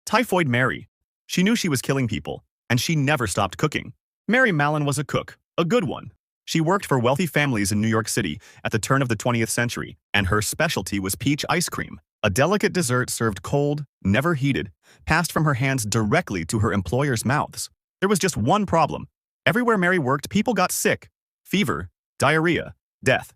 Typhoid Mary. She knew she was killing people, and she never stopped cooking. Mary Mallon was a cook, a good one. She worked for wealthy families in New York City at the turn of the 20th century, and her specialty was peach ice cream, a delicate dessert served cold, never heated, passed from her hands directly to her employers' mouths. There was just one problem. Everywhere Mary worked, people got sick. Fever, diarrhea, death.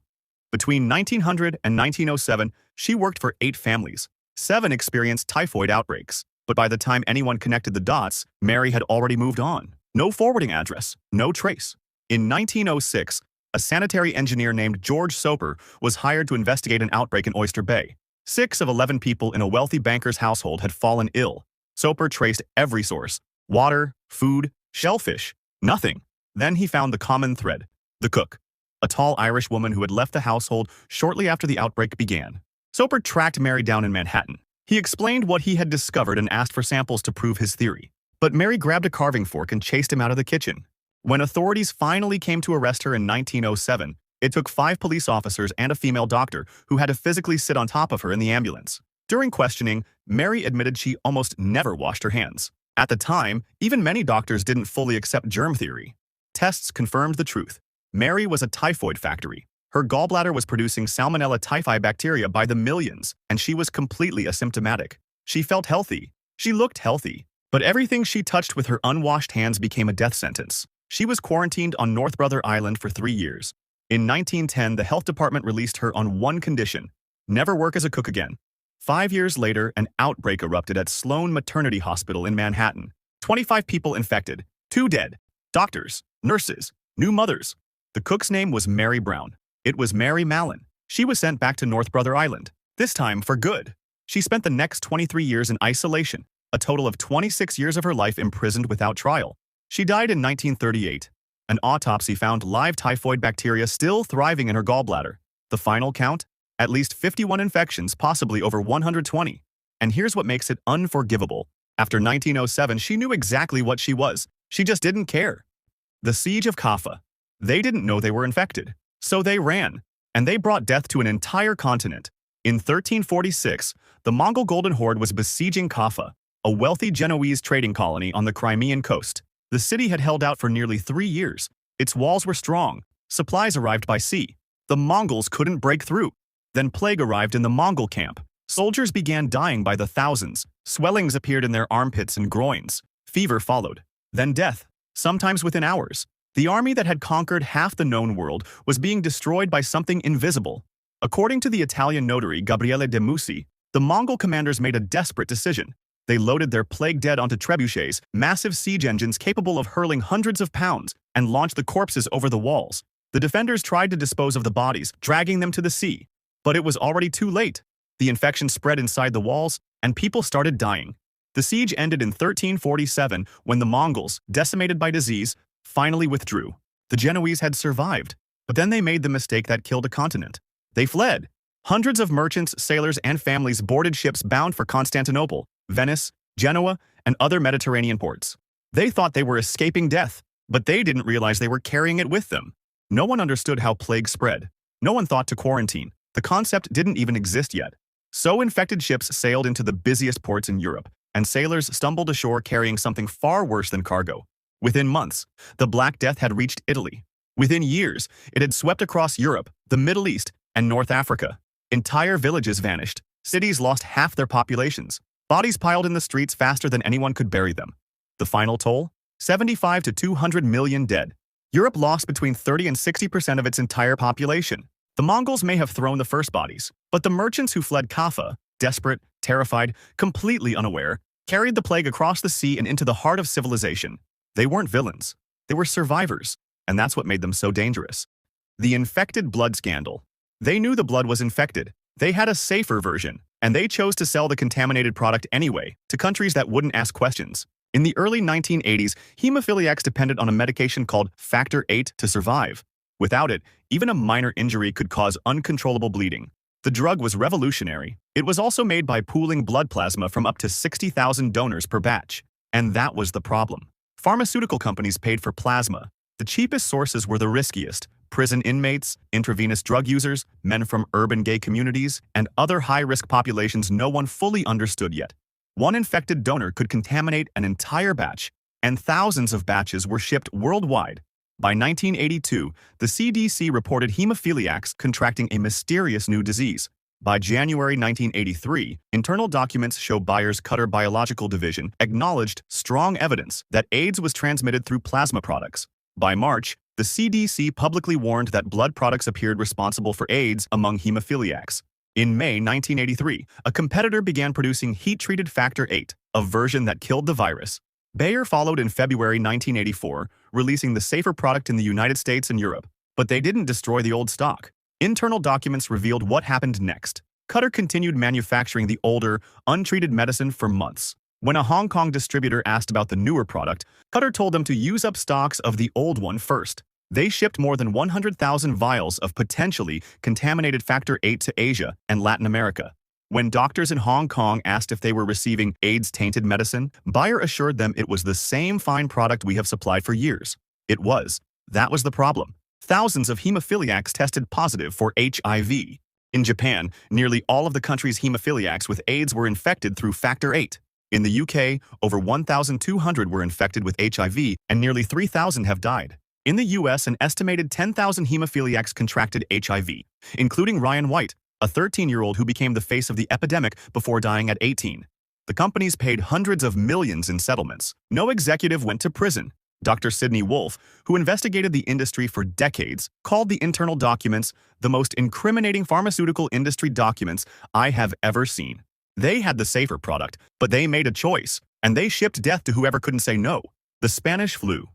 Between 1900 and 1907, she worked for 8 families. 7 experienced typhoid outbreaks. But by the time anyone connected the dots, Mary had already moved on. No forwarding address, no trace. In 1906, a sanitary engineer named George Soper was hired to investigate an outbreak in Oyster Bay. 6 of 11 people in a wealthy banker's household had fallen ill. Soper traced every source: water, food, shellfish, nothing. Then he found the common thread: the cook, a tall Irish woman who had left the household shortly after the outbreak began. Soper tracked Mary down in Manhattan. He explained what he had discovered and asked for samples to prove his theory. But Mary grabbed a carving fork and chased him out of the kitchen. When authorities finally came to arrest her in 1907, it took 5 police officers and a female doctor who had to physically sit on top of her in the ambulance. During questioning, Mary admitted she almost never washed her hands. At the time, even many doctors didn't fully accept germ theory. Tests confirmed the truth. Mary was a typhoid factory. Her gallbladder was producing Salmonella typhi bacteria by the millions, and she was completely asymptomatic. She felt healthy. She looked healthy. But everything she touched with her unwashed hands became a death sentence. She was quarantined on North Brother Island for 3 years. In 1910, the health department released her on one condition: never work as a cook again. 5 years later, an outbreak erupted at Sloan Maternity Hospital in Manhattan. 25 people infected, 2 dead. Doctors, nurses, new mothers. The cook's name was Mary Brown. It was Mary Mallon. She was sent back to North Brother Island, this time for good. She spent the next 23 years in isolation, a total of 26 years of her life imprisoned without trial. She died in 1938. An autopsy found live typhoid bacteria still thriving in her gallbladder. The final count? At least 51 infections, possibly over 120. And here's what makes it unforgivable. After 1907, she knew exactly what she was. She just didn't care. The Siege of Kaffa. They didn't know they were infected. So they ran, and they brought death to an entire continent. In 1346, the Mongol Golden Horde was besieging Kaffa, a wealthy Genoese trading colony on the Crimean coast. The city had held out for nearly 3 years. Its walls were strong. Supplies arrived by sea. The Mongols couldn't break through. Then plague arrived in the Mongol camp. Soldiers began dying by the thousands. Swellings appeared in their armpits and groins. Fever followed. Then death, sometimes within hours. The army that had conquered half the known world was being destroyed by something invisible. According to the Italian notary Gabriele de Mussi, the Mongol commanders made a desperate decision. They loaded their plague dead onto trebuchets, massive siege engines capable of hurling hundreds of pounds, and launched the corpses over the walls. The defenders tried to dispose of the bodies, dragging them to the sea. But it was already too late. The infection spread inside the walls, and people started dying. The siege ended in 1347 when the Mongols, decimated by disease, finally withdrew. The Genoese had survived, but then they made the mistake that killed a continent. They fled. Hundreds of merchants, sailors, and families boarded ships bound for Constantinople, Venice, Genoa, and other Mediterranean ports. They thought they were escaping death, but they didn't realize they were carrying it with them. No one understood how plague spread. No one thought to quarantine. The concept didn't even exist yet. So infected ships sailed into the busiest ports in Europe, and sailors stumbled ashore carrying something far worse than cargo. Within months, the Black Death had reached Italy. Within years, it had swept across Europe, the Middle East, and North Africa. Entire villages vanished. Cities lost half their populations. Bodies piled in the streets faster than anyone could bury them. The final toll? 75 to 200 million dead. Europe lost between 30 and 60% of its entire population. The Mongols may have thrown the first bodies, but the merchants who fled Kaffa, desperate, terrified, completely unaware, carried the plague across the sea and into the heart of civilization. They weren't villains. They were survivors, and that's what made them so dangerous. The infected blood scandal. They knew the blood was infected. They had a safer version, and they chose to sell the contaminated product anyway to countries that wouldn't ask questions. In the early 1980s, hemophiliacs depended on a medication called Factor VIII to survive. Without it, even a minor injury could cause uncontrollable bleeding. The drug was revolutionary. It was also made by pooling blood plasma from up to 60,000 donors per batch. And that was the problem. Pharmaceutical companies paid for plasma. The cheapest sources were the riskiest: prison inmates, intravenous drug users, men from urban gay communities, and other high-risk populations no one fully understood yet. One infected donor could contaminate an entire batch, and thousands of batches were shipped worldwide. By 1982, the CDC reported hemophiliacs contracting a mysterious new disease. By January 1983, internal documents show Bayer's Cutter Biological Division acknowledged strong evidence that AIDS was transmitted through plasma products. By March, the CDC publicly warned that blood products appeared responsible for AIDS among hemophiliacs. In May 1983, a competitor began producing heat-treated factor VIII, a version that killed the virus. Bayer followed in February 1984, releasing the safer product in the United States and Europe. But they didn't destroy the old stock. Internal documents revealed what happened next. Cutter continued manufacturing the older, untreated medicine for months. When a Hong Kong distributor asked about the newer product, Cutter told them to use up stocks of the old one first. They shipped more than 100,000 vials of potentially contaminated factor VIII to Asia and Latin America. When doctors in Hong Kong asked if they were receiving AIDS-tainted medicine, Bayer assured them it was the same fine product we have supplied for years. It was. That was the problem. Thousands of hemophiliacs tested positive for HIV. In Japan, nearly all of the country's hemophiliacs with AIDS were infected through factor VIII. In the UK, over 1,200 were infected with HIV and nearly 3,000 have died. In the US, an estimated 10,000 hemophiliacs contracted HIV, including Ryan White, a 13-year-old who became the face of the epidemic before dying at 18. The companies paid hundreds of millions in settlements. No executive went to prison. Dr. Sidney Wolfe, who investigated the industry for decades, called the internal documents the most incriminating pharmaceutical industry documents I have ever seen. They had the safer product, but they made a choice, and they shipped death to whoever couldn't say no. The Spanish flu.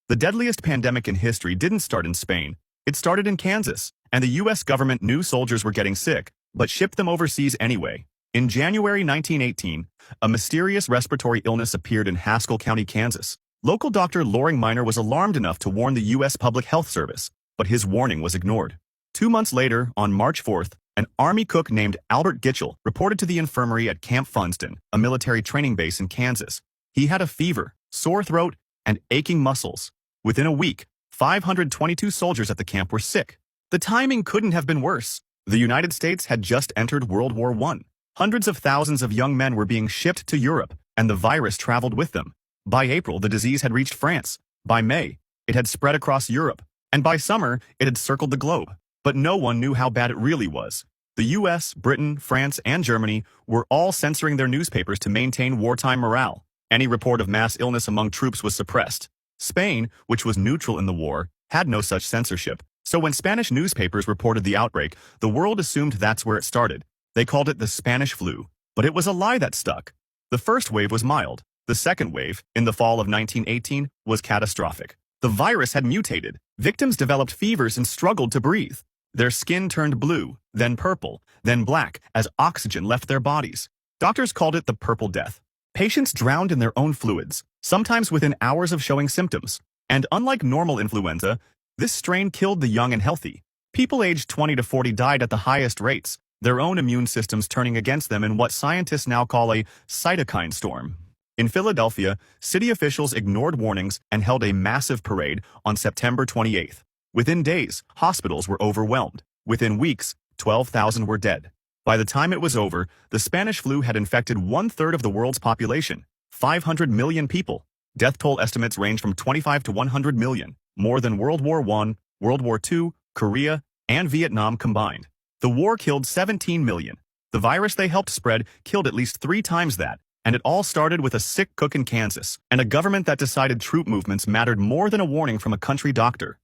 The deadliest pandemic in history didn't start in Spain. It started in Kansas, and the U.S. government knew soldiers were getting sick, but shipped them overseas anyway. In January 1918, a mysterious respiratory illness appeared in Haskell County, Kansas. Local doctor Loring Minor was alarmed enough to warn the U.S. Public Health Service, but his warning was ignored. 2 months later, on March 4th, an Army cook named Albert Gitchell reported to the infirmary at Camp Funston, a military training base in Kansas. He had a fever, sore throat, and aching muscles. Within a week, 522 soldiers at the camp were sick. The timing couldn't have been worse. The United States had just entered World War I. Hundreds of thousands of young men were being shipped to Europe, and the virus traveled with them. By April, the disease had reached France. By May, it had spread across Europe. And by summer, it had circled the globe. But no one knew how bad it really was. The US, Britain, France, and Germany were all censoring their newspapers to maintain wartime morale. Any report of mass illness among troops was suppressed. Spain, which was neutral in the war, had no such censorship. So when Spanish newspapers reported the outbreak, the world assumed that's where it started. They called it the Spanish flu. But it was a lie that stuck. The first wave was mild. The second wave, in the fall of 1918, was catastrophic. The virus had mutated. Victims developed fevers and struggled to breathe. Their skin turned blue, then purple, then black as oxygen left their bodies. Doctors called it the Purple Death. Patients drowned in their own fluids, sometimes within hours of showing symptoms. And unlike normal influenza, this strain killed the young and healthy. People aged 20 to 40 died at the highest rates, their own immune systems turning against them in what scientists now call a cytokine storm. In Philadelphia, city officials ignored warnings and held a massive parade on September 28th. Within days, hospitals were overwhelmed. Within weeks, 12,000 were dead. By the time it was over, the Spanish flu had infected 1/3 of the world's population, 500 million people. Death toll estimates range from 25 to 100 million, more than World War I, World War II, Korea, and Vietnam combined. The war killed 17 million. The virus they helped spread killed at least 3 times that, and it all started with a sick cook in Kansas and a government that decided troop movements mattered more than a warning from a country doctor.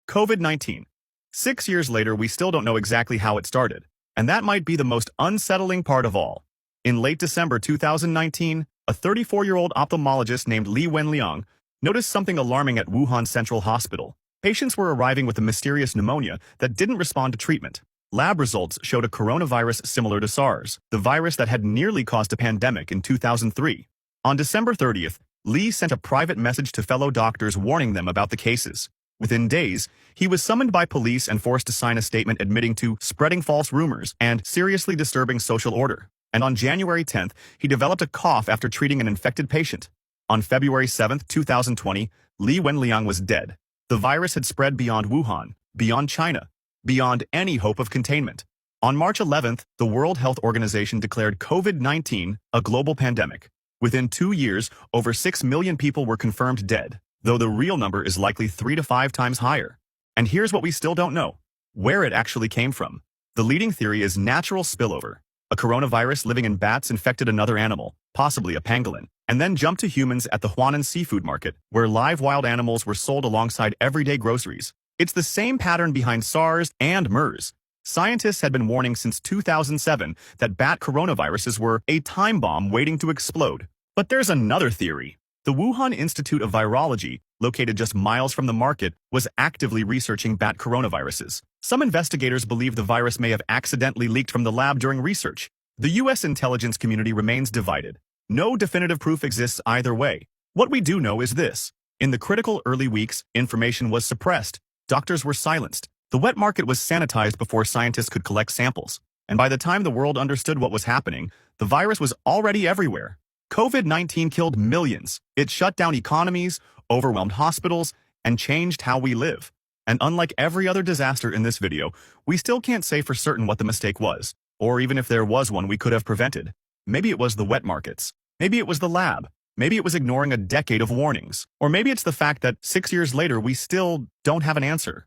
COVID-19. 6 years later, we still don't know exactly how it started. And that might be the most unsettling part of all. In late December 2019, a 34-year-old ophthalmologist named Li Wenliang noticed something alarming at Wuhan Central Hospital. Patients were arriving with a mysterious pneumonia that didn't respond to treatment. Lab results showed a coronavirus similar to SARS, the virus that had nearly caused a pandemic in 2003. On December 30th, Li sent a private message to fellow doctors warning them about the cases. Within days, he was summoned by police and forced to sign a statement admitting to spreading false rumors and seriously disturbing social order. And on January 10th, he developed a cough after treating an infected patient. On February 7, 2020, Li Wenliang was dead. The virus had spread beyond Wuhan, beyond China, beyond any hope of containment. On March 11th, the World Health Organization declared COVID-19 a global pandemic. Within 2 years, over 6 million people were confirmed dead, though the real number is likely 3 to 5 times higher. And here's what we still don't know: where it actually came from. The leading theory is natural spillover. A coronavirus living in bats infected another animal, possibly a pangolin, and then jumped to humans at the Huanan seafood market, where live wild animals were sold alongside everyday groceries. It's the same pattern behind SARS and MERS. Scientists had been warning since 2007 that bat coronaviruses were a time bomb waiting to explode. But there's another theory. The Wuhan Institute of Virology, located just miles from the market, was actively researching bat coronaviruses. Some investigators believe the virus may have accidentally leaked from the lab during research. The U.S. intelligence community remains divided. No definitive proof exists either way. What we do know is this: in the critical early weeks, information was suppressed. Doctors were silenced. The wet market was sanitized before scientists could collect samples. And by the time the world understood what was happening, the virus was already everywhere. COVID-19 killed millions. It shut down economies, overwhelmed hospitals, and changed how we live. And unlike every other disaster in this video, we still can't say for certain what the mistake was, or even if there was one we could have prevented. Maybe it was the wet markets. Maybe it was the lab. Maybe it was ignoring a decade of warnings. Or maybe it's the fact that 6 years later we still don't have an answer.